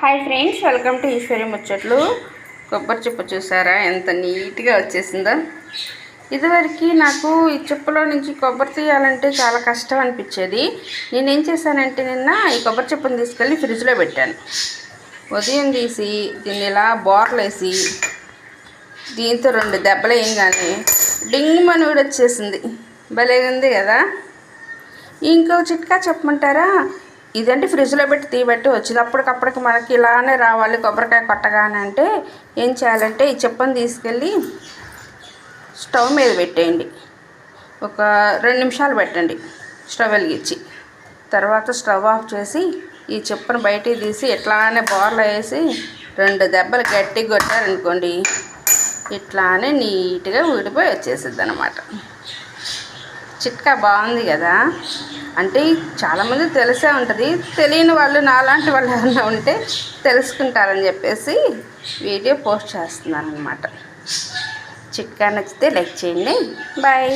Hi friends, welcome to Eshwari ముచ్చట్లు. కొబ్బరి చెప్పు చూసారా ఎంత నీట్గా వచ్చేసిందో. ఇదివరకు నాకు ఈ చెప్పులో నుంచి కొబ్బరి తీయాలంటే చాలా కష్టం అనిపించేది. నేనేం చేశానంటే నిన్న ఈ కొబ్బరి చెప్పుని తీసుకెళ్ళి ఫ్రిడ్జ్లో పెట్టాను. ఉదయం తీసి దీన్ని ఇలా బోర్లేసి దీంతో 2 దెబ్బలు వేయగానే డింగ్మని కూడా వచ్చేసింది. భలే ఉంది కదా. ఇంకో చిట్కా చెప్పమంటారా? ఇదంటే ఫ్రిడ్జ్లో పెట్టి తీయబట్టి వచ్చింది. అప్పటికప్పటికి మనకి ఇలానే రావాలి కొబ్బరికాయ కొట్టగానే అంటే ఏం చేయాలంటే ఈ చెప్పుని తీసుకెళ్ళి స్టవ్ మీద పెట్టేయండి. ఒక 2 నిమిషాలు పెట్టండి స్టవ్ వెలిగించి. తర్వాత స్టవ్ ఆఫ్ చేసి ఈ చెప్పును బయటికి తీసి ఇట్లానే బోర్లో వేసి 2 దెబ్బలు గట్టిగా కొట్టారనుకోండి, ఇట్లానే నీట్గా ఊడిపోయి వచ్చేసిద్ది అన్నమాట. చిట్కా బాగుంది కదా. అంటే చాలామంది తెలిసే ఉంటుంది, తెలియని వాళ్ళు నాలాంటి వాళ్ళు ఎవరైనా ఉంటే తెలుసుకుంటారని చెప్పేసి వీడియో పోస్ట్ చేస్తున్నాను అన్నమాట. చిట్కా నచ్చితే లైక్ చేయండి. బాయ్.